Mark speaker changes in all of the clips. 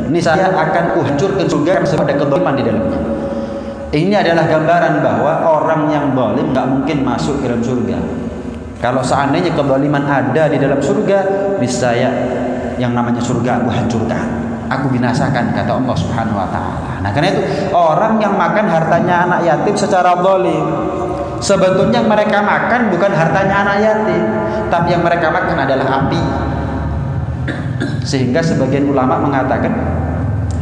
Speaker 1: niscaya akan kuhancurkan surga sebab ada kezaliman di dalamnya. Ini adalah gambaran bahwa orang yang zalim nggak mungkin masuk ke dalam surga. Kalau seandainya kezaliman ada di dalam surga, niscaya yang namanya surga aku hancurkan, aku binasakan, kata Allah Subhanahu wa taala. Nah, karena itu orang yang makan hartanya anak yatim secara zalim, sebetulnya yang mereka makan bukan hartanya anak yatim, tapi yang mereka makan adalah api. Sehingga sebagian ulama mengatakan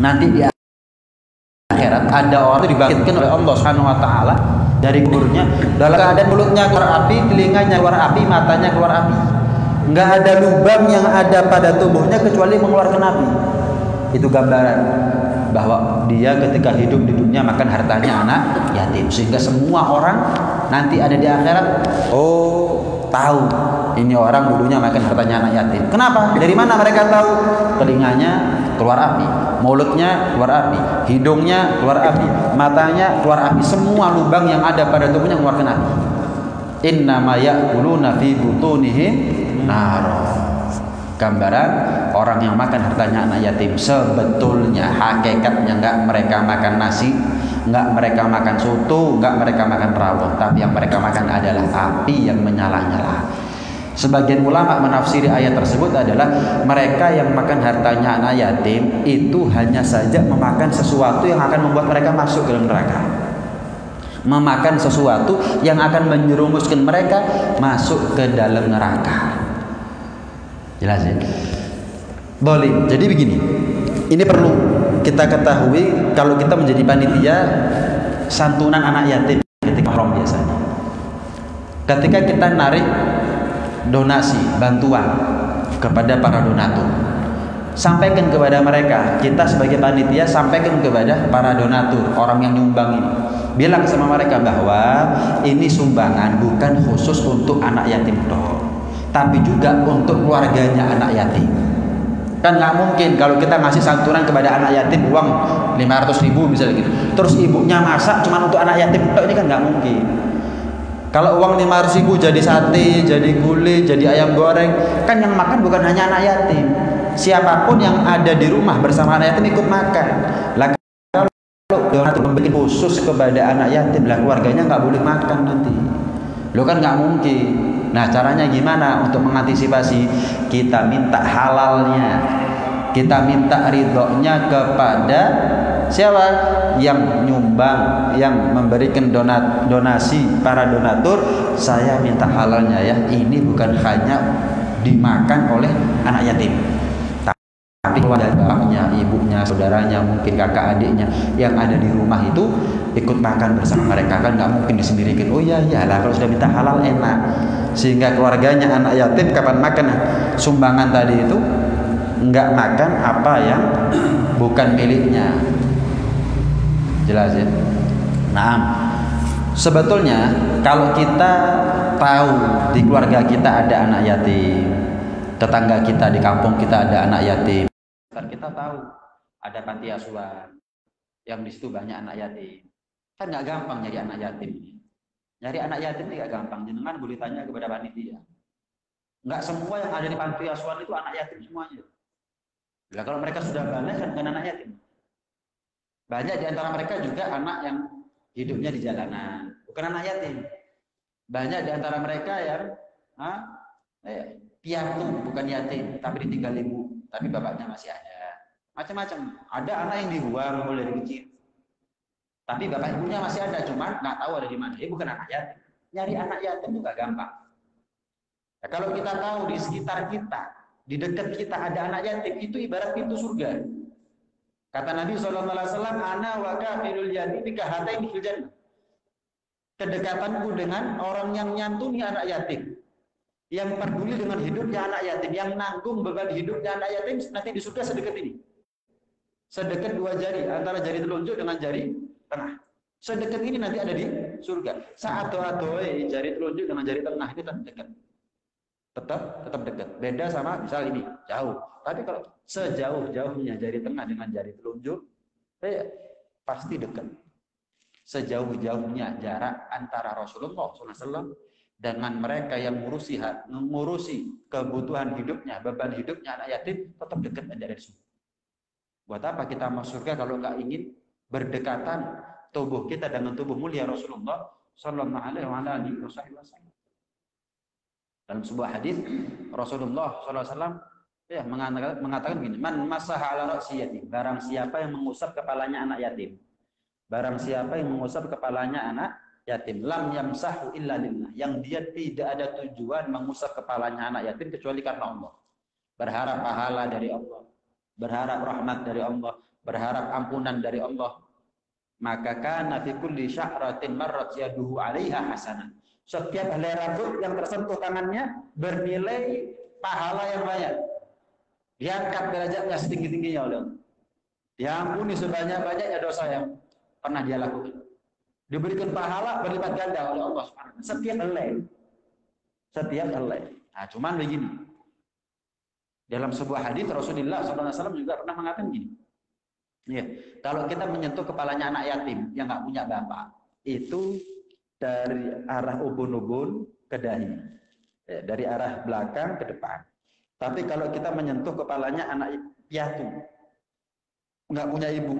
Speaker 1: nanti di akhirat ada orang itu dibangkitkan oleh Allah Subhanahu wa taala dari kuburnya dalam keadaan mulutnya keluar api, telinganya keluar api, matanya keluar api. Enggak ada lubang yang ada pada tubuhnya kecuali mengeluarkan api. Itu gambaran bahwa dia ketika hidup di dunia makan hartanya anak yatim, sehingga semua orang nanti ada di akhirat tahu ini orang dulunya makan hartanya anak yatim. Kenapa? Dari mana mereka tahu? Telinganya keluar api, mulutnya keluar api, hidungnya keluar api, matanya keluar api, semua lubang yang ada pada tubuhnya mengeluarkan api. Innama ya'kuluna fi butunihim nar. Gambaran orang yang makan hartanya anak yatim, sebetulnya hakikatnya enggak mereka makan nasi, enggak mereka makan soto, enggak mereka makan rawon, tapi yang mereka makan adalah api yang menyala-nyala. Sebagian ulama menafsiri ayat tersebut adalah mereka yang makan hartanya anak yatim itu hanya saja memakan sesuatu yang akan membuat mereka masuk ke dalam neraka, memakan sesuatu yang akan menjerumuskan mereka masuk ke dalam neraka. Jelas ya? Boleh. Jadi begini, ini perlu kita ketahui kalau kita menjadi panitia santunan anak yatim ketika haram biasanya. Ketika kita narik donasi, bantuan kepada para donatur, sampaikan kepada mereka, kita sebagai panitia sampaikan kepada para donatur, orang yang nyumbang ini, bilang sama mereka bahwa ini sumbangan bukan khusus untuk anak yatim toh, tapi juga untuk keluarganya anak yatim. Kan nggak mungkin kalau kita ngasih santunan kepada anak yatim uang 500.000 misalnya gitu, terus ibunya masak cuma untuk anak yatim, ini kan nggak mungkin. Kalau uang 500.000 jadi sate, jadi gulai, jadi ayam goreng, kan yang makan bukan hanya anak yatim, siapapun yang ada di rumah bersama anak yatim ikut makan. Lah kalau donatur membuat khusus kepada anak yatim, lah keluarganya nggak boleh makan nanti. Lo kan nggak mungkin. Nah, caranya gimana untuk mengantisipasi? Kita minta halalnya, kita minta ridhonya kepada siapa yang nyumbang, yang memberikan donasi, para donatur. Saya minta halalnya ya, ini bukan hanya dimakan oleh anak yatim, tapi keluarga bapaknya, ibunya, saudaranya, mungkin kakak adiknya yang ada di rumah itu ikut makan bersama mereka. Kan nggak mungkin disendirikan. Oh iya lah, kalau sudah minta halal enak, sehingga keluarganya anak yatim kapan makan sumbangan tadi itu nggak makan apa yang bukan miliknya. Jelas ya? Nah, sebetulnya kalau kita tahu di keluarga kita ada anak yatim, tetangga kita di kampung kita ada anak yatim, kita tahu ada panti asuhan yang di situ banyak anak yatim, kan nggak gampang nyari anak yatim ini. Nyari anak yatim ini nggak gampang. Jenengan boleh tanya kepada panitia. Nggak semua yang ada di panti asuhan itu anak yatim semuanya. Nah, kalau mereka sudah balik kan bukan anak yatim. Banyak di antara mereka juga anak yang hidupnya di jalanan, bukan anak yatim. Banyak di antara mereka yang piatu, bukan yatim, tapi ditinggal ibu, tapi bapaknya masih ada. Macam-macam. Ada anak yang dibuang mulai dari kecil, tapi bapak ibunya masih ada, cuma nggak tahu ada di mana. Dia bukan anak yatim. Nyari anak yatim itu nggak gampang. Nah, kalau kita tahu di sekitar kita, di dekat kita ada anak yatim, itu ibarat pintu surga. Kata Nabi SAW, ana wa kafirul yatimi kahataini fil jannah. Kedekatanku dengan orang yang nyantuni anak yatim, yang peduli dengan hidupnya anak yatim, yang nanggung beban hidupnya anak yatim, nanti di surga sedekat ini. Sedekat 2 jari, antara jari telunjuk dengan jari tengah. Sedekat ini nanti ada di surga. Saat doa-doa jari telunjuk dengan jari tengah ini tetap dekat. Tetap dekat. Beda sama misal ini jauh. Tapi kalau sejauh-jauhnya jari tengah dengan jari telunjuk, pasti dekat. Sejauh-jauhnya jarak antara Rasulullah SAW dengan mereka yang mengurusi kebutuhan hidupnya, beban hidupnya anak yatim, tetap dekat, ada di situ. Buat apa kita masuk surga kalau nggak ingin berdekatan tubuh kita dengan tubuh mulia Rasulullah Sallallahu Alaihi Wasallam. Dalam sebuah hadis Rasulullah Sallallahu Alaihi Wasallam ya mengatakan gini, man masaha ala ra'si yatim, barang siapa yang mengusap kepalanya anak yatim, barang siapa yang mengusap kepalanya anak yatim, lam yamsahu illa lillah, yang dia tidak ada tujuan mengusap kepalanya anak yatim kecuali karena Allah, berharap pahala dari Allah, berharap rahmat dari Allah, berharap ampunan dari Allah, maka kana fi kulli sya'ratin marrat yaduhu 'alaiha hasanah. Setiap helai rambut yang tersentuh tangannya bernilai pahala yang banyak. Diangkat derajatnya setinggi-tingginya oleh Allah. Diampuni sebanyak-banyaknya dosa yang pernah dia lakukan. Diberikan pahala berlipat ganda oleh Allah Subhanahu wa taala. Setiap helai. Setiap helai. Nah, cuman begini. Dalam sebuah hadis Rasulullah SAW juga pernah mengatakan gini. Ya, kalau kita menyentuh kepalanya anak yatim yang nggak punya bapak, itu dari arah ubun-ubun ke dahi, ya, dari arah belakang ke depan. Tapi kalau kita menyentuh kepalanya anak piatu, nggak punya ibu,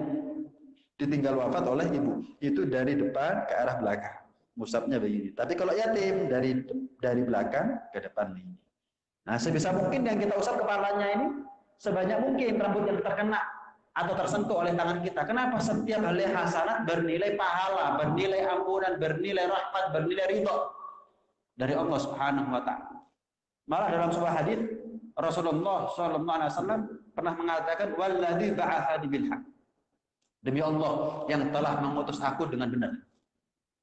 Speaker 1: ditinggal wafat oleh ibu, itu dari depan ke arah belakang, musabnya begini. Tapi kalau yatim dari belakang ke depan ini. Nah, sebisa mungkin yang kita usap kepalanya ini sebanyak mungkin rambut yang terkena atau tersentuh oleh tangan kita. Kenapa? Setiap helai hasanat bernilai pahala, bernilai ampunan, bernilai rahmat, bernilai ridho dari Allah Subhanahu wa taala. Malah dalam sebuah hadis Rasulullah sallallahu alaihi wasallam pernah mengatakan walladzi ba'atsani bil haq. Demi Allah yang telah mengutus aku dengan benar.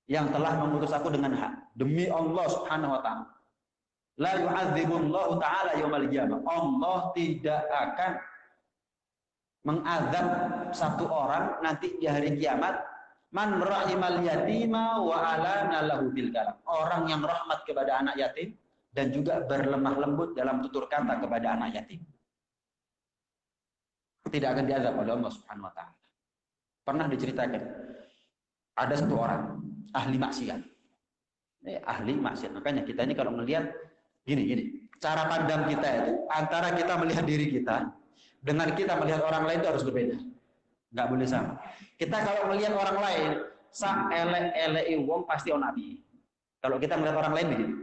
Speaker 1: Yang telah mengutus aku dengan hak. Demi Allah Subhanahu wa taala. La yu'adzibullahu ta'ala yaumal qiyamah. Allah tidak akan mengazab satu orang nanti di hari kiamat, man rahimal yatima wa alana lahu bil kalam, orang yang rahmat kepada anak yatim dan juga berlemah lembut dalam tutur kata kepada anak yatim, tidak akan diazab oleh Allah Subhanahu wa taala. Pernah diceritakan ada satu orang ahli maksiat, ahli maksiat. Makanya kita ini kalau melihat gini, cara pandang kita itu antara kita melihat diri kita dengan kita melihat orang lain itu harus berbeda, nggak boleh sama. Kita kalau melihat orang lain, sa elek wong pasti ono api. Kalau kita melihat orang lain begitu,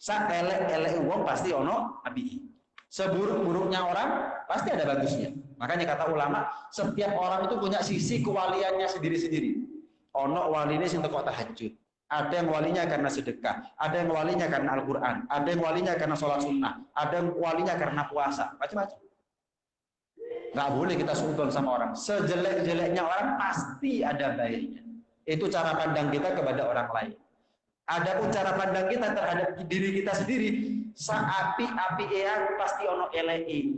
Speaker 1: sa elek wong pasti ono api. Seburuk-buruknya orang pasti ada bagusnya. Makanya kata ulama, setiap orang itu punya sisi kewaliannya sendiri-sendiri. Ono waline sing teko tahajud, ada yang walinya karena sedekah, ada yang walinya karena Al-Quran, ada yang walinya karena sholat sunnah, ada yang walinya karena puasa, macam-macam. Nggak boleh kita suudzon sama orang. Sejelek-jeleknya orang pasti ada baiknya. Itu cara pandang kita kepada orang lain. Adapun cara pandang kita terhadap diri kita sendiri, saapi-api yang pasti ono elei.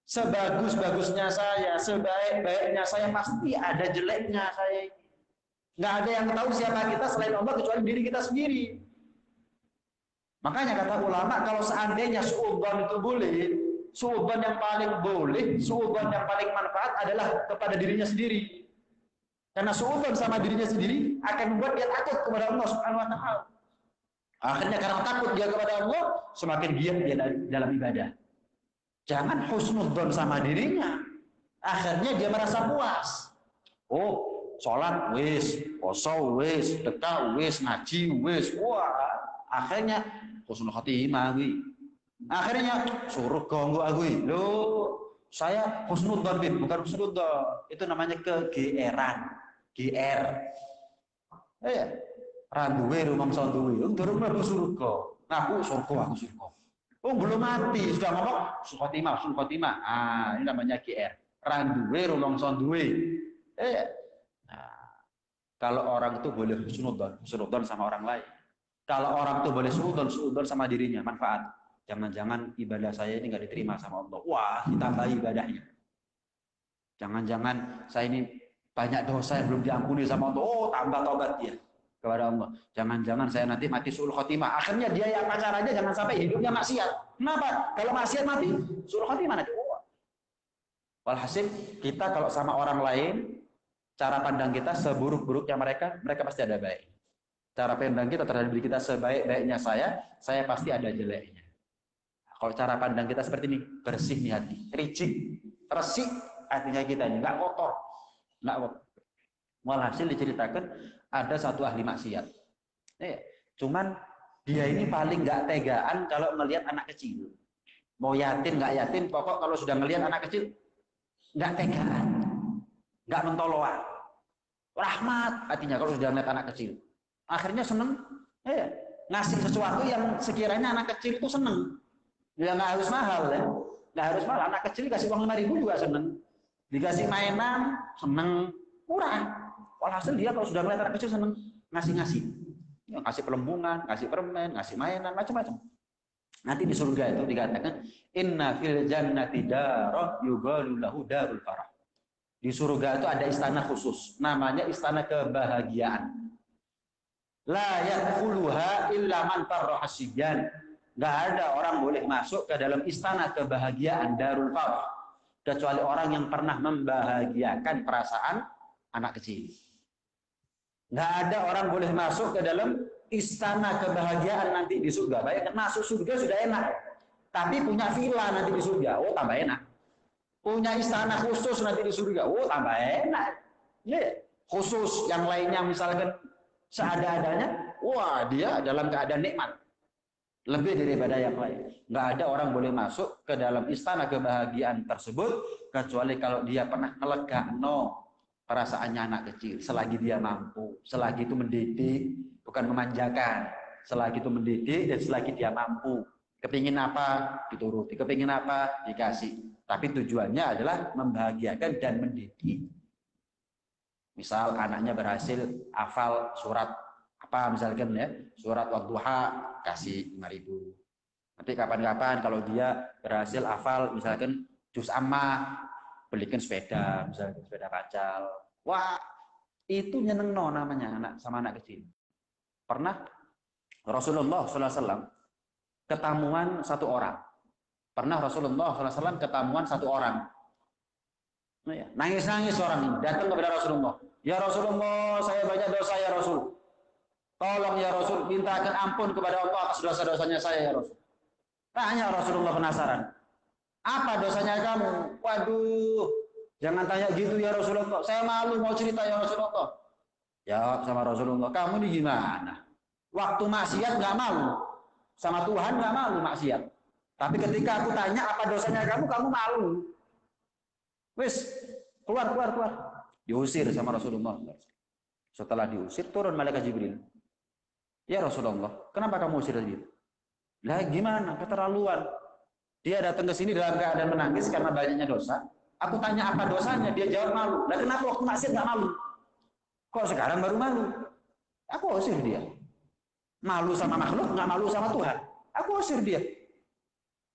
Speaker 1: Sebagus-bagusnya saya, sebaik-baiknya saya, pasti ada jeleknya saya. Nggak ada yang tahu siapa kita selain Allah kecuali diri kita sendiri. Makanya kata ulama, kalau seandainya suudzon itu boleh, suudzon yang paling boleh, suudzon yang paling manfaat adalah kepada dirinya sendiri. Karena suudzon sama dirinya sendiri akan membuat dia takut kepada Allah Subhanahu wa taala. Akhirnya karena takut dia kepada Allah, semakin giat dia dalam ibadah. Jangan husnudzon sama dirinya. Akhirnya dia merasa puas. Oh, sholat wis, poso wis, sedekah wis, ngaji wis. Wah, akhirnya husnul khotimah kuwi. Akhirnya surga engko aku iki. Loh, saya husnudzon bukan husnudzon. Itu namanya kegeeran. GR. Randuwe rumangsa duwe, durung mlebu surga. Aku surga. Oh, belum mati, sudah ngomong khotimah. Ah, ini namanya GR. Randuwe rumangsa duwe. Nah, kalau orang itu boleh husnudzon sama orang lain. Kalau orang itu boleh suudzon sama dirinya, manfaat. Jangan-jangan ibadah saya ini nggak diterima sama Allah. Wah, ditambahi ibadahnya. Jangan-jangan saya ini banyak dosa yang belum diampuni sama Allah. Oh, tambah taubat dia kepada Allah. Jangan-jangan saya nanti mati suul khotimah. Akhirnya dia yang pacar aja jangan sampai hidupnya maksiat. Kenapa? Kalau maksiat mati suul khotimah nanti. Oh. Walhasil kita kalau sama orang lain, cara pandang kita seburuk-buruknya mereka pasti ada baik. Cara pandang kita terhadap diri kita sebaik-baiknya saya pasti ada jeleknya. Kalau cara pandang kita seperti ini, bersih nih hati, ricik, resik hatinya kita ini, nggak kotor, nggak kotor. Walhasil diceritakan ada satu ahli maksiat. Cuman dia ini paling nggak tegaan kalau melihat anak kecil. Mau yatim nggak yatim, pokok kalau sudah melihat anak kecil nggak tegaan, nggak mentoloan. Rahmat hatinya kalau sudah melihat anak kecil. Akhirnya seneng, ngasih sesuatu yang sekiranya anak kecil itu seneng. Ya nggak harus mahal ya, nggak harus mahal. Anak kecil dikasih uang 5.000 juga seneng, dikasih mainan seneng, murah. Walhasil dia kalau sudah melihat anak kecil seneng ngasih-ngasih, ya, ngasih pelembungan, ngasih permen, ngasih mainan, macam-macam. Nanti di surga itu dikatakan inna fil jannati darah yuqalu lahu darul farah. Di surga itu ada istana khusus, namanya istana kebahagiaan. La yadkhuluha illa man farrahasyan. Nggak ada orang boleh masuk ke dalam istana kebahagiaan darul farah kecuali orang yang pernah membahagiakan perasaan anak kecil. Nggak ada orang boleh masuk ke dalam istana kebahagiaan nanti di surga. Bayangkan masuk surga sudah enak, tapi punya villa nanti di surga, oh tambah enak. Punya istana khusus nanti di surga, oh tambah enak. Khusus yang lainnya misalkan seada-adanya, wah dia dalam keadaan nikmat lebih daripada yang lain. Nggak ada orang boleh masuk ke dalam istana kebahagiaan tersebut kecuali kalau dia pernah ngelegakno perasaannya anak kecil, selagi dia mampu, selagi itu mendidik, bukan memanjakan, selagi itu mendidik dan selagi dia mampu. Kepingin apa dituruti, kepingin apa dikasih, tapi tujuannya adalah membahagiakan dan mendidik. Misal anaknya berhasil hafal surat apa misalkan ya, surat Wadduha kasih 5.000. Nanti kapan-kapan kalau dia berhasil hafal misalkan juz ammah, belikan sepeda, misalnya sepeda kacal. Wah, itu nyenengno namanya anak sama anak kecil. Pernah Rasulullah SAW ketamuan satu orang. Pernah Rasulullah SAW ketamuan satu orang. Nangis-nangis orang ini datang kepada Rasulullah. Ya Rasulullah, saya banyak dosa ya Rasul. Tolong ya Rasul, mintakan ampun kepada Allah atas dosa-dosanya saya ya Rasul. Tanya Rasulullah penasaran. Apa dosanya kamu? Waduh, jangan tanya gitu ya Rasulullah. Saya malu mau cerita ya Rasulullah. Jawab sama Rasulullah, kamu ini gimana? Waktu maksiat nggak malu, sama Tuhan nggak malu maksiat. Tapi ketika aku tanya apa dosanya kamu malu. Wis, keluar. Diusir sama Rasulullah. Setelah diusir, turun malaikat Jibril. Ya Rasulullah, kenapa kamu usir dia? Lah gimana? Keterlaluan. Dia datang ke sini dalam keadaan menangis karena banyaknya dosa. Aku tanya apa dosanya, dia jawab malu. Lah kenapa waktu maksiat nggak malu? Kok sekarang baru malu? Aku usir dia. Malu sama makhluk, nggak malu sama Tuhan. Aku usir dia.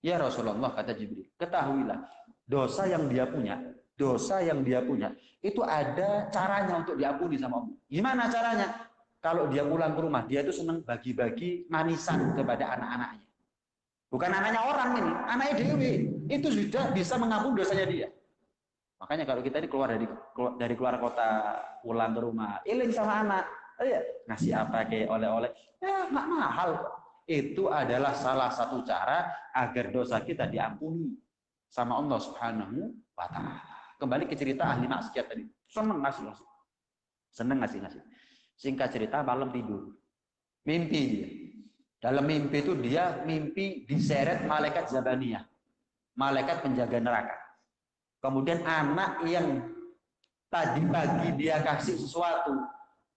Speaker 1: Ya Rasulullah, kata Jibril, ketahuilah dosa yang dia punya, itu ada caranya untuk diampuni sama Allah. Gimana caranya? Kalau dia pulang ke rumah, dia itu senang bagi-bagi manisan kepada anak-anaknya. Bukan anaknya orang ini, anaknya Dewi. Itu sudah bisa mengampuni dosanya dia. Makanya kalau kita ini keluar kota, pulang ke rumah, iling sama anak, ngasih apa kayak oleh-oleh, ya nggak mahal. Itu adalah salah satu cara agar dosa kita diampuni sama Allah Subhanahu wa Ta'ala. Kembali ke cerita ahli maksiat tadi, seneng ngasih. Singkat cerita, malam tidur, mimpi dia. Dalam mimpi itu dia mimpi diseret malaikat Zabaniyah, malaikat penjaga neraka. Kemudian anak yang tadi pagi dia kasih sesuatu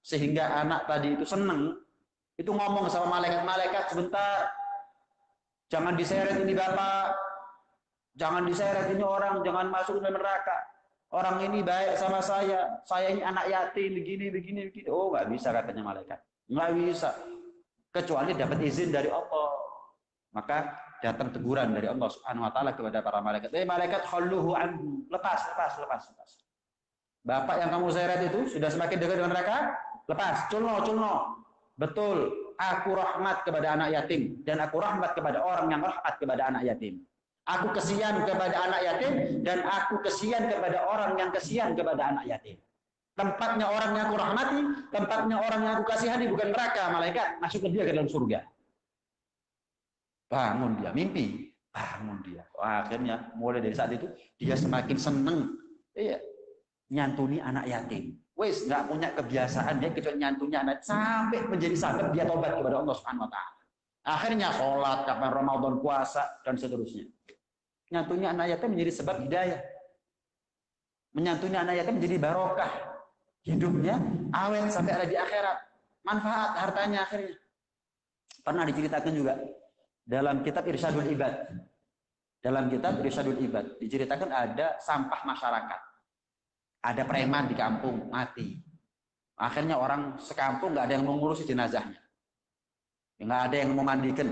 Speaker 1: sehingga anak tadi itu seneng, itu ngomong sama malaikat, sebentar, jangan diseret ini bapak, jangan diseret ini orang, jangan masuk ke neraka. Orang ini baik sama saya ini anak yatim, begini. Oh nggak bisa katanya malaikat, nggak bisa. Kecuali dapat izin dari Allah. Maka datang teguran dari Allah Subhanahu wa Ta'ala kepada para malaikat. Malaikat khalluhu anhu, lepas. Bapak yang kamu seret itu sudah semakin dekat dengan neraka, lepas, culno. Betul, aku rahmat kepada anak yatim dan aku rahmat kepada orang yang rahmat kepada anak yatim. Aku kesian kepada anak yatim dan aku kesian kepada orang yang kesian kepada anak yatim. Tempatnya orang yang aku rahmati, tempatnya orang yang aku kasihani bukan neraka, malaikat, masuk ke dia ke dalam surga. Bangun dia, mimpi. bangun dia. Akhirnya mulai dari saat itu dia semakin seneng nyantuni anak yatim. Wes nggak punya kebiasaan dia kecuali nyantuni anak sampai menjadi sabab dia tobat kepada Allah Subhanahu Wa Taala. Akhirnya sholat, kapan Ramadan, puasa dan seterusnya. Nyantuni anak yatim menjadi sebab hidayah. Menyantuni anak yatim menjadi barokah. Hidupnya awet sampai ada di akhirat. Manfaat hartanya akhirnya. Pernah diceritakan juga dalam kitab Irsyadul Ibad. Dalam kitab Irsyadul Ibad diceritakan ada sampah masyarakat. Ada preman di kampung mati. Akhirnya orang sekampung nggak ada yang mau ngurusi jenazahnya. Nggak ada yang mau mandikan,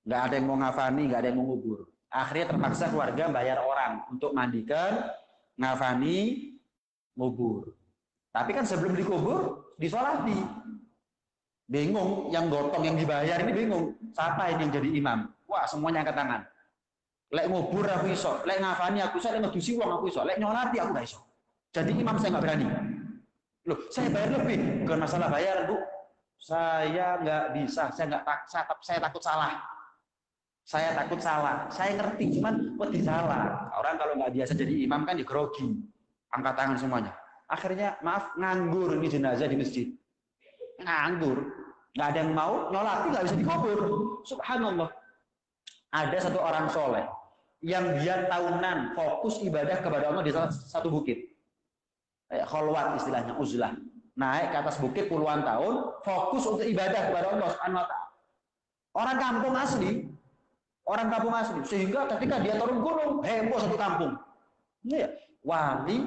Speaker 1: nggak ada yang mau ngafani, nggak ada yang mau ngubur. Akhirnya terpaksa keluarga bayar orang untuk mandikan, ngafani, ngubur. Tapi kan sebelum dikubur, disolati. Bingung, yang gotong, yang dibayar ini bingung. Siapa ini yang jadi imam? Wah, semuanya angkat tangan. Lek ngubur aku iso, lek ngafani aku iso, lek ngedusi uang aku iso, lek nyolati aku gak iso. Jadi imam saya nggak berani. Loh, saya bayar lebih. Bukan masalah bayar, Bu. Saya nggak bisa, saya takut salah. Saya takut salah. Saya ngerti, cuman wedi salah. Orang kalau nggak biasa jadi imam kan digrogi. Angkat tangan semuanya. Akhirnya, maaf, nganggur ini jenazah di masjid. Nganggur. Nggak ada yang mau, nyolati nggak bisa dikubur. Subhanallah. Ada satu orang soleh yang dia tahunan fokus ibadah kepada Allah di salah satu bukit. Kholwat istilahnya, uzlah. Naik ke atas bukit puluhan tahun, fokus untuk ibadah kepada Allah Subhanahu Wa Taala. Orang kampung asli, sehingga ketika dia turun gunung, heboh satu kampung. Ini ya, wali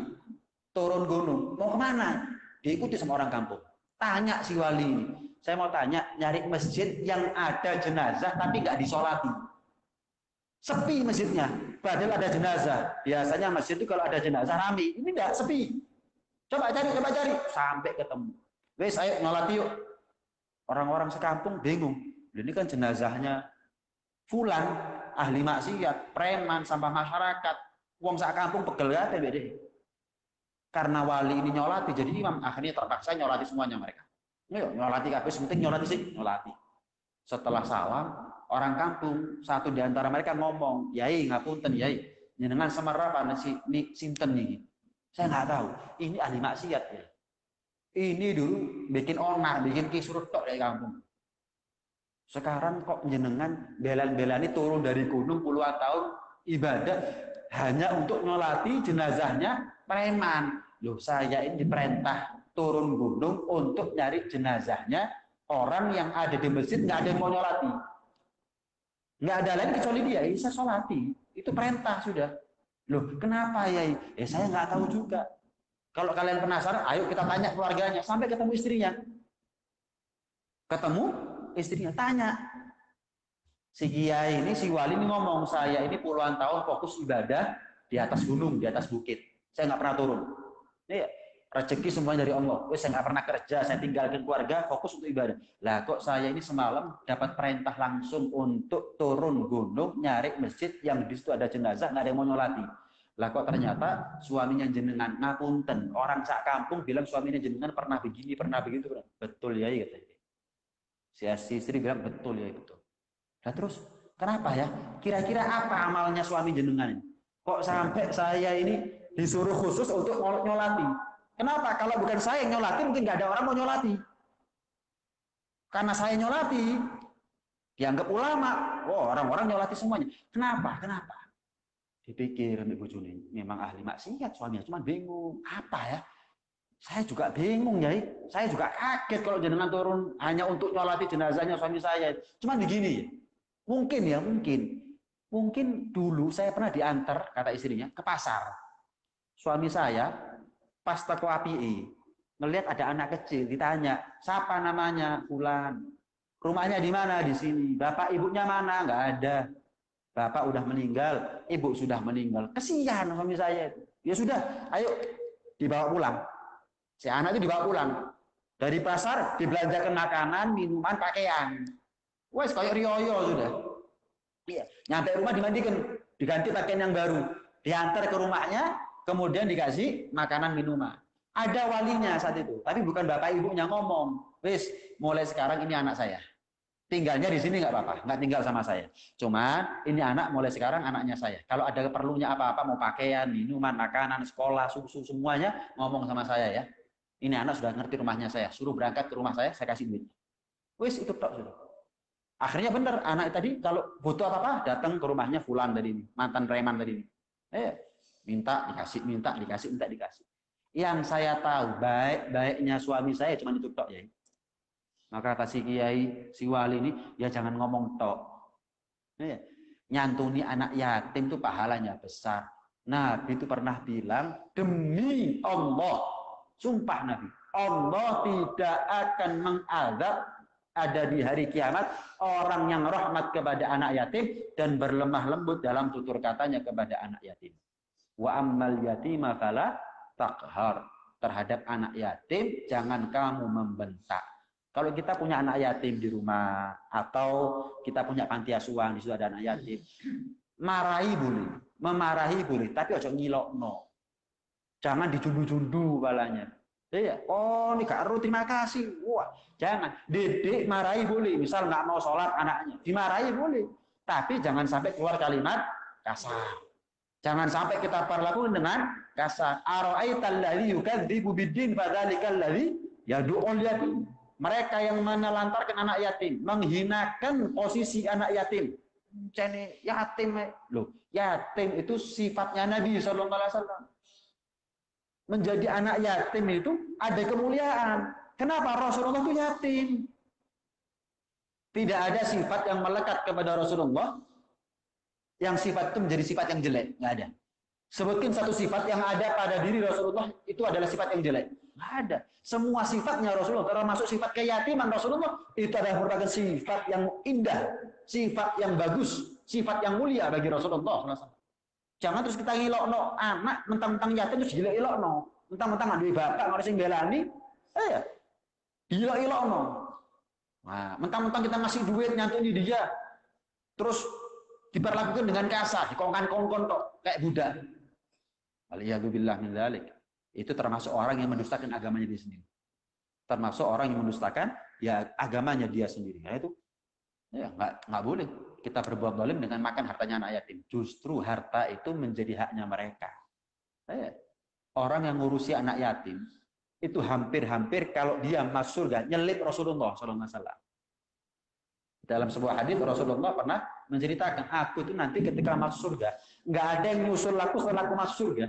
Speaker 1: turun gunung, mau kemana? Diikuti sama orang kampung. Tanya si wali ini, saya mau tanya, nyari masjid yang ada jenazah tapi nggak disolati. Sepi masjidnya, padahal ada jenazah. Biasanya masjid itu kalau ada jenazah rame, ini enggak, sepi. Coba cari, sampai ketemu. Wes, ayo nyolati yuk. Orang-orang sekampung bingung. Ini kan jenazahnya fulan, ahli maksiat, preman, sampah masyarakat. Wong sak kampung pegel ya, deh. Karena wali ini nyolati, jadi imam akhirnya terpaksa nyolati semuanya mereka. Ayo nyolati kabeh, penting nyolati sih, nyolati. Setelah salam, orang kampung satu di antara mereka ngomong, "Yai, ngapunten, Yai. Jenengan semerap ana si sinten niki?" Saya nggak tahu. Ini ahli maksiat ya. Ini dulu bikin onar, bikin kisruh tok dari kampung. Sekarang kok jenengan belan-belani turun dari gunung puluhan tahun ibadah hanya untuk nyolati jenazahnya preman. Loh, saya ini diperintah turun gunung untuk nyari jenazahnya orang yang ada di masjid, nggak ada yang mau nyolati. Nggak ada lain kecuali dia, bisa solati. Itu perintah sudah. Loh, kenapa ya? Saya nggak tahu juga. Kalau kalian penasaran, ayo kita tanya keluarganya. Sampai ketemu istrinya. Ketemu istrinya, tanya. Si kiai ini, si wali ini ngomong, saya ini puluhan tahun fokus ibadah di atas gunung, di atas bukit. Saya nggak pernah turun. Ini rezeki semuanya dari Allah. Saya nggak pernah kerja, saya tinggalkan keluarga, fokus untuk ibadah. Lah kok saya ini semalam dapat perintah langsung untuk turun gunung, nyari masjid yang di situ ada jenazah, nggak ada yang mau nyolati. Lah kok ternyata suaminya jenengan, ngapunten, orang sak kampung bilang suaminya jenengan pernah begini, pernah begitu. Betul ya, katanya. Si istri bilang betul ya, betul. Nah terus kenapa ya? Kira-kira apa amalnya suami jenengan ini? Kok sampai saya ini disuruh khusus untuk nyolati? Kenapa? Kalau bukan saya yang nyolati, mungkin nggak ada orang mau nyolati. Karena saya nyolati, dianggap ulama. Oh, orang-orang nyolati semuanya. Kenapa? Dipikir Ibu Juni, memang ahli maksiat suaminya, cuma bingung. Apa ya? Saya juga bingung ya. Saya juga kaget kalau jenengan turun hanya untuk nyolati jenazahnya suami saya. Cuma begini, mungkin ya, mungkin dulu saya pernah diantar, kata istrinya, ke pasar. Suami saya pas teko API, ngelihat ada anak kecil, ditanya, siapa namanya? Fulan. Rumahnya di mana? Di sini. Bapak ibunya mana? Nggak ada. Bapak udah meninggal, ibu sudah meninggal. Kesian suami saya. Ya sudah, ayo dibawa pulang. Si anak itu dibawa pulang. Dari pasar dibelanjakan makanan, minuman, pakaian. Wes kayak rioyo sudah. Iya, nyampe rumah dimandikan, diganti pakaian yang baru, diantar ke rumahnya, kemudian dikasih makanan minuman. Ada walinya saat itu, tapi bukan bapak ibunya ngomong. Wes, mulai sekarang ini anak saya. Tinggalnya di sini nggak apa-apa, nggak tinggal sama saya. Cuman ini anak mulai sekarang anaknya saya. Kalau ada perlunya apa-apa, mau pakaian, minuman, makanan, sekolah, susu, semuanya ngomong sama saya ya. Ini anak sudah ngerti rumahnya saya, suruh berangkat ke rumah saya kasih duit. Wis itu tok sudah. Akhirnya bener anak tadi kalau butuh apa-apa datang ke rumahnya fulan tadi ini, mantan preman tadi ini. Minta dikasih, minta dikasih, minta dikasih. Yang saya tahu baik-baiknya suami saya cuma itu tok ya. Maka kata si kiai, si wali ini, ya jangan ngomong tok. Nyantuni anak yatim itu pahalanya besar. Nabi itu pernah bilang, demi Allah, sumpah Nabi, Allah tidak akan mengazab ada di hari kiamat orang yang rahmat kepada anak yatim dan berlemah lembut dalam tutur katanya kepada anak yatim. Wa ammal yatima fala taqhar. Terhadap anak yatim, jangan kamu membentak. Kalau kita punya anak yatim di rumah atau kita punya panti asuhan di situ ada anak yatim, marahi boleh, memarahi boleh, tapi ojo ngilokno. Jangan dijundu-jundu balanya. Iya, oh ini gak terima kasih. Wah, jangan. Dedek marahi boleh, misal nggak mau sholat anaknya, dimarahi boleh, tapi jangan sampai keluar kalimat kasar. Jangan sampai kita perlakukan dengan kasar. Ara'aital ladzi yukadzibu biddin fadzalikal ladzi yad'ul yatim. Mereka yang menelantarkan anak yatim, menghinakan posisi anak yatim. Cene yatim loh, yatim itu sifatnya Nabi sallallahu alaihi wasallam. Menjadi anak yatim itu ada kemuliaan. Kenapa Rasulullah itu yatim? Tidak ada sifat yang melekat kepada Rasulullah yang sifat itu menjadi sifat yang jelek, nggak ada. Sebutkan satu sifat yang ada pada diri Rasulullah itu adalah sifat yang jelek. Nggak ada. Semua sifatnya Rasulullah, termasuk sifat keyatiman Rasulullah, itu adalah merupakan sifat yang indah, sifat yang bagus, sifat yang mulia bagi Rasulullah. Jangan terus kita ngilokno anak mentang-mentang yatim terus gila-ilokno. Mentang-mentang ada bapak nggak sing belani, gila-ilokno. Nah, mentang-mentang kita ngasih duit nyantuni dia, terus diperlakukan dengan kasar, dikongkan-kongkon tok kayak budak. Waliyadzubillah min dzalik. Itu termasuk orang yang mendustakan agamanya dia sendiri. Termasuk orang yang mendustakan ya agamanya dia sendiri. Nah itu ya nggak boleh kita berbuat zalim dengan makan hartanya anak yatim. Justru harta itu menjadi haknya mereka. Orang yang ngurusi anak yatim itu hampir-hampir kalau dia masuk surga nyelip Rasulullah SAW. Dalam sebuah hadis Rasulullah pernah menceritakan, aku itu nanti ketika masuk surga, nggak ada yang nyusul aku setelah aku masuk surga.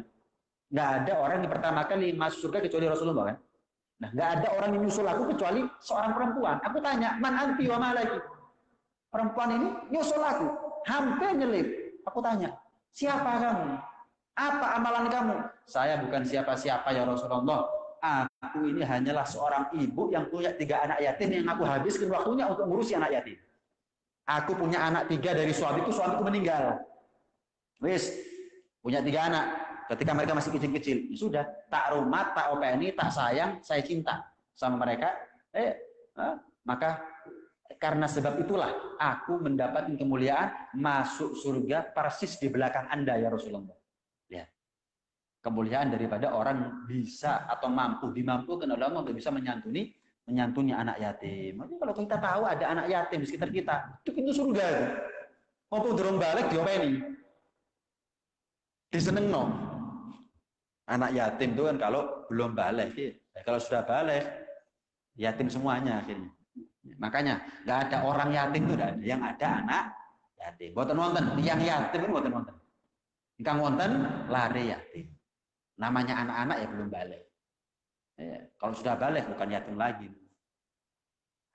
Speaker 1: Nggak ada orang yang pertama kali masuk surga kecuali Rasulullah kan. Nah, nggak ada orang yang nyusul aku kecuali seorang perempuan. Aku tanya, man anti wa malaki? Perempuan ini nyusul aku, hampir nyelip. Aku tanya, siapa kamu? Apa amalan kamu? Saya bukan siapa-siapa ya Rasulullah. Aku ini hanyalah seorang ibu yang punya 3 anak yatim yang aku habiskan waktunya untuk ngurusi anak yatim. Aku punya anak 3 dari suamiku meninggal. Wis, punya 3 anak. Ketika mereka masih kecil-kecil, ya sudah, tak rumah, tak openi, tak sayang, saya cinta sama mereka. Maka karena sebab itulah aku mendapatkan kemuliaan masuk surga persis di belakang Anda ya Rasulullah. Ya. Kemuliaan daripada orang bisa atau dimampukan oleh Allah untuk bisa menyantuni anak yatim. Jadi kalau kita tahu ada anak yatim di sekitar kita, itu pintu surga. Mau durung balik diopeni. Disenengno. Anak yatim itu kan kalau belum balik, kalau sudah balik, yatim semuanya akhirnya. Makanya nggak ada orang yatim itu, ada. Yang ada anak yatim. Boten wonten, yang yatim itu boten wonten. Ingkang wonten lari yatim. Namanya anak-anak ya belum balik. Kalau sudah balik bukan yatim lagi.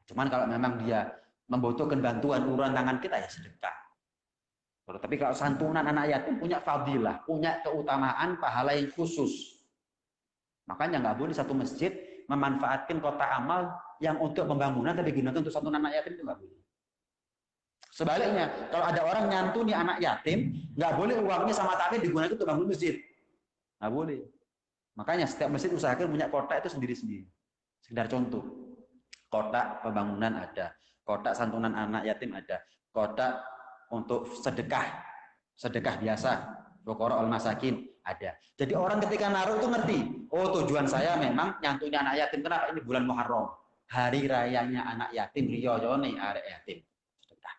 Speaker 1: Cuman kalau memang dia membutuhkan bantuan uluran tangan kita ya sedekah. Tapi kalau santunan anak yatim punya fadilah, punya keutamaan pahala yang khusus. Makanya nggak boleh satu masjid memanfaatkan kotak amal yang untuk pembangunan tapi digunakan untuk santunan anak yatim, itu nggak boleh. Sebaliknya, kalau ada orang nyantuni anak yatim, nggak boleh uangnya sama takdir digunakan untuk bangun masjid. Nggak boleh. Makanya setiap masjid usahakan punya kotak itu sendiri-sendiri. Sekedar contoh, kotak pembangunan ada, kotak santunan anak yatim ada, kotak untuk sedekah biasa, fuqara al masakin ada. Jadi orang ketika naruh itu ngerti, oh tujuan saya memang nyantuni anak yatim. Kenapa? Ini bulan Muharram. hari rayanya anak yatim riyoyone arek yatim. Sedekah.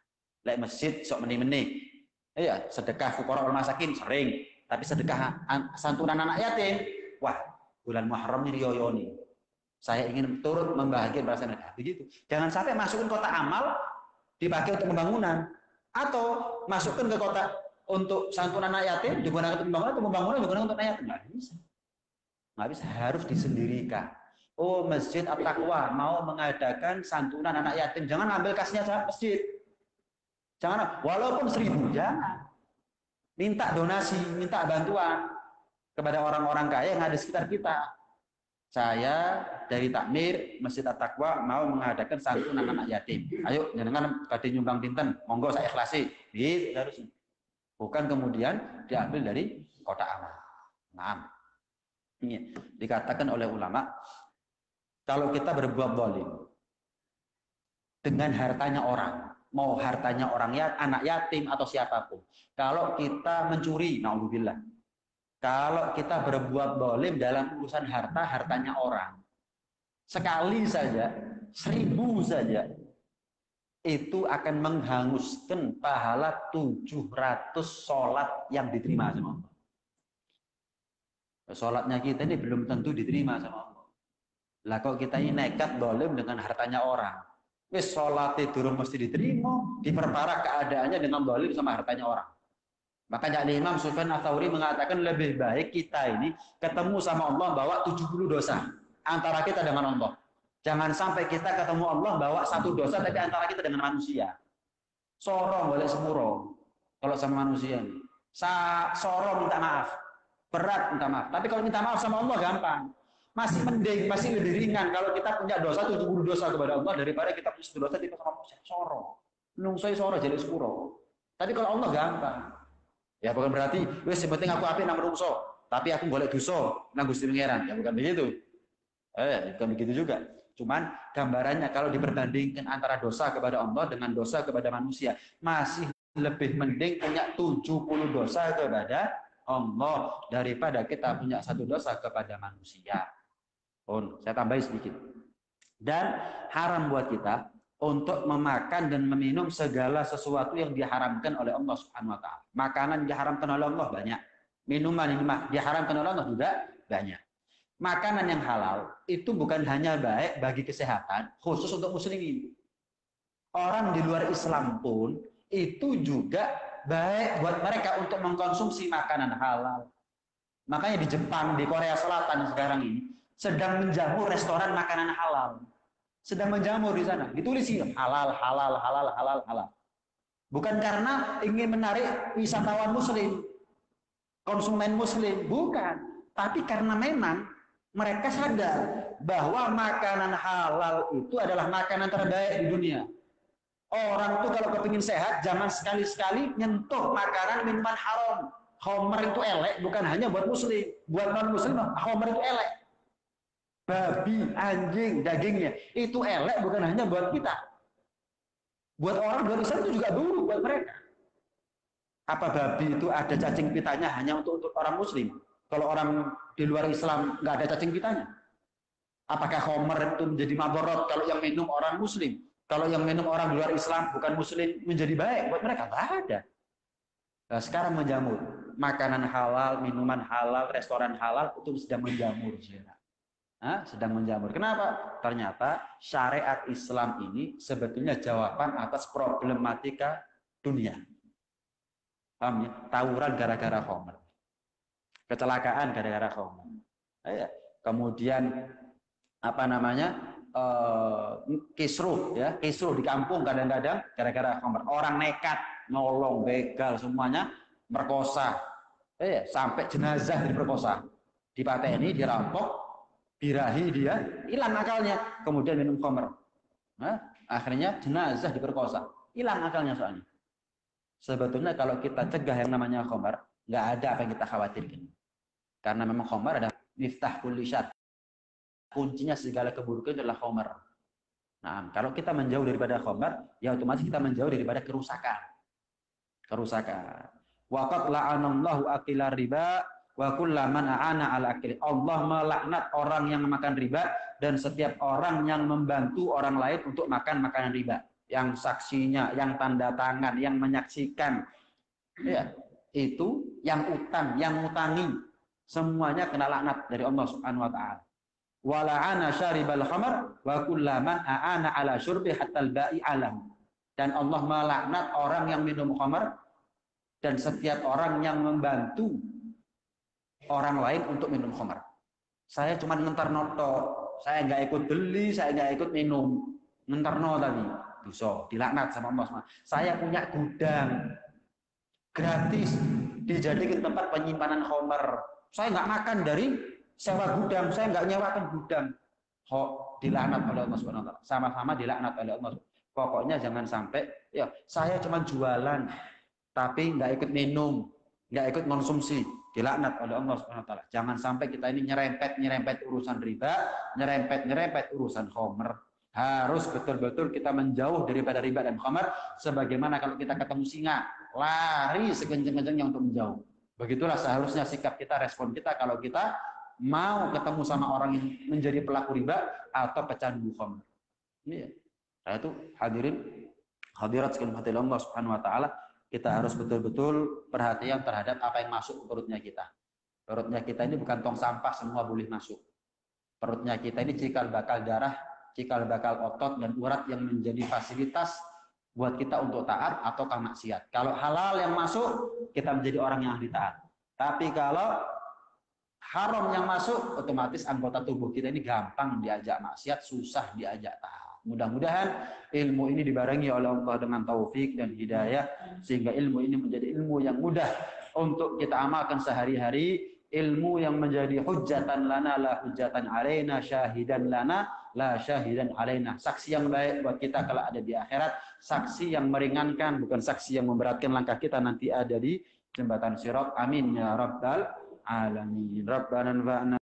Speaker 1: Lek masjid sok meni-meni. Iya, sedekah fuqara wal masakin sering, tapi sedekah santunan anak yatim, wah, bulan Muharram ini riyoyone. Saya ingin turut membahagiakan perasaan mereka. Begitu. Jangan sampai masukin kotak amal dipakai untuk pembangunan atau masukkan ke kotak untuk santunan anak yatim digunakan untuk pembangunan atau pembangunan digunakan untuk anak yatim. Nggak bisa, harus disendirikan. Oh, Masjid At-Taqwa mau mengadakan santunan anak yatim, jangan ambil kasnya masjid. Jangan, walaupun 1.000, jangan. Minta donasi, minta bantuan kepada orang-orang kaya yang ada di sekitar kita. Saya dari Takmir Masjid At-Taqwa mau mengadakan santunan anak yatim. Ayo, jangan badhe nyumbang dinten, monggo saya ikhlasi. Gitu harusnya. Bukan kemudian diambil dari kotak amal. Nah, ini dikatakan oleh ulama, kalau kita berbuat zalim dengan hartanya orang, mau hartanya orang anak yatim atau siapapun, kalau kita mencuri, naudzubillah, kalau kita berbuat zalim dalam urusan hartanya orang, sekali saja, 1.000 saja, itu akan menghanguskan pahala 700 sholat yang diterima sama Allah. Sholatnya kita ini belum tentu diterima sama Allah. Lah kok kita ini nekat zalim dengan hartanya orang, wis sholatnya durung mesti diterima, diperparah keadaannya dengan zalim sama hartanya orang. Makanya Imam Sufyan Ats-Tsauri mengatakan lebih baik kita ini ketemu sama Allah bawa 70 dosa antara kita dengan Allah. Jangan sampai kita ketemu Allah bawa 1 dosa tapi antara kita dengan manusia. Sorong boleh semurong kalau sama manusia ini. Sorong minta maaf, berat minta maaf. Tapi kalau minta maaf sama Allah gampang. Masih mending, masih lebih ringan kalau kita punya dosa 70 dosa kepada Allah daripada kita punya 1 dosa tidak sama manusia. Sorong. Nungsoi sorong jadi sepuro. Tapi kalau Allah gampang. Ya bukan berarti wis penting aku apik nang rumso, tapi aku golek dosa nang Gusti Pangeran. Ya bukan begitu. Bukan begitu juga. Cuman gambarannya kalau diperbandingkan antara dosa kepada Allah dengan dosa kepada manusia, masih lebih mending punya 70 dosa kepada Allah daripada kita punya 1 dosa kepada manusia. Saya tambahin sedikit. Dan haram buat kita untuk memakan dan meminum segala sesuatu yang diharamkan oleh Allah Subhanahu wa taala. Makanan diharamkan oleh Allah banyak. Minuman yang diharamkan oleh Allah juga banyak. Makanan yang halal itu bukan hanya baik bagi kesehatan, khusus untuk muslimin. Orang di luar Islam pun itu juga baik buat mereka untuk mengkonsumsi makanan halal. Makanya di Jepang, di Korea Selatan sekarang ini sedang menjamu restoran makanan halal. Sedang menjamur di sana, ditulis halal, halal, halal, halal, halal. Bukan karena ingin menarik wisatawan muslim, konsumen muslim, bukan. Tapi karena memang mereka sadar bahwa makanan halal itu adalah makanan terbaik di dunia. Orang tuh kalau kepingin sehat, jangan sekali-sekali nyentuh makanan minuman haram. Khamr itu elek, bukan hanya buat muslim, buat non muslim, khamr itu elek. Babi, anjing, dagingnya itu elek bukan hanya buat kita. Buat orang luar Islam itu juga buruk buat mereka. Apa babi itu ada cacing pitanya hanya untuk orang muslim? Kalau orang di luar Islam nggak ada cacing pitanya? Apakah khamr itu menjadi madharat kalau yang minum orang muslim? Kalau yang minum orang di luar Islam bukan muslim menjadi baik buat mereka? Nggak ada. Nah, sekarang menjamur. Makanan halal, minuman halal, restoran halal itu sedang menjamur. Sedang menjamur. Kenapa? Ternyata syariat Islam ini sebetulnya jawaban atas problematika dunia. Paham ya? Tawuran gara-gara khamr. Kecelakaan gara-gara khamr. Kemudian apa namanya? Kisruh ya, kisruh di kampung kadang-kadang gara-gara khamr. Orang nekat, nolong, begal semuanya merkosa. Sampai jenazah diperkosa. Dipateni, dirampok, birahi dia, hilang akalnya, kemudian minum khamr. Akhirnya jenazah diperkosa, hilang akalnya soalnya. Sebetulnya kalau kita cegah yang namanya khamr, nggak ada apa yang kita khawatirkan. Karena memang khamr adalah miftah kulli syarr. Kuncinya segala keburukan adalah khamr. Nah, kalau kita menjauh daripada khamr, ya otomatis kita menjauh daripada kerusakan. Wa qad la'anallahu aqilar riba wa kullaman a'ana ala akil. Allah melaknat orang yang memakan riba dan setiap orang yang membantu orang lain untuk makan makanan riba, yang saksinya, yang tanda tangan, yang menyaksikan, ya, itu yang utang, yang ngutangi, semuanya kena laknat dari Allah Subhanahu wa taala. Wa la'ana syaribal khamr wa kullaman a'ana ala syurbi hatta al-ba'i alam. Dan Allah melaknat orang yang minum khamr dan setiap orang yang membantu orang lain untuk minum khamr. Saya cuma ngentarno tok, saya nggak ikut beli, saya nggak ikut minum, ngentarno tadi, dosa, dilaknat sama Allah. Saya punya gudang gratis, dijadikan tempat penyimpanan khamr. Saya nggak makan dari sewa gudang, saya nggak nyewakan gudang. Dilaknat oleh Allah Subhanahu wa taala. Sama-sama dilaknat oleh Allah. Pokoknya jangan sampai, ya saya cuma jualan, tapi nggak ikut minum, nggak ikut konsumsi, dilaknat oleh Allah Subhanahu wa taala. Jangan sampai kita ini nyerempet urusan riba, nyerempet urusan khamr. Harus betul-betul kita menjauh daripada riba dan khamr, sebagaimana kalau kita ketemu singa, lari sekencang-kencangnya untuk menjauh. Begitulah seharusnya sikap kita, respon kita kalau kita mau ketemu sama orang yang menjadi pelaku riba atau pecandu khamr. Ini ya. Nah itu hadirin hadirat sekalian hati Allah Subhanahu wa taala, kita harus betul-betul perhatian terhadap apa yang masuk ke perutnya kita. Perutnya kita ini bukan tong sampah semua boleh masuk. Perutnya kita ini cikal bakal darah, cikal bakal otot dan urat yang menjadi fasilitas buat kita untuk taat atau maksiat. Kalau halal yang masuk, kita menjadi orang yang ahli taat. Tapi kalau haram yang masuk, otomatis anggota tubuh kita ini gampang diajak maksiat, susah diajak taat. Mudah-mudahan ilmu ini dibarengi oleh Allah dengan taufik dan hidayah, sehingga ilmu ini menjadi ilmu yang mudah untuk kita amalkan sehari-hari, ilmu yang menjadi hujjatan lana la hujjatan alaina, syahidan lana la syahidan alaina, saksi yang baik buat kita kalau ada di akhirat, saksi yang meringankan, bukan saksi yang memberatkan langkah kita nanti ada di jembatan Sirat. Amin ya rabbal alamin. Rabbana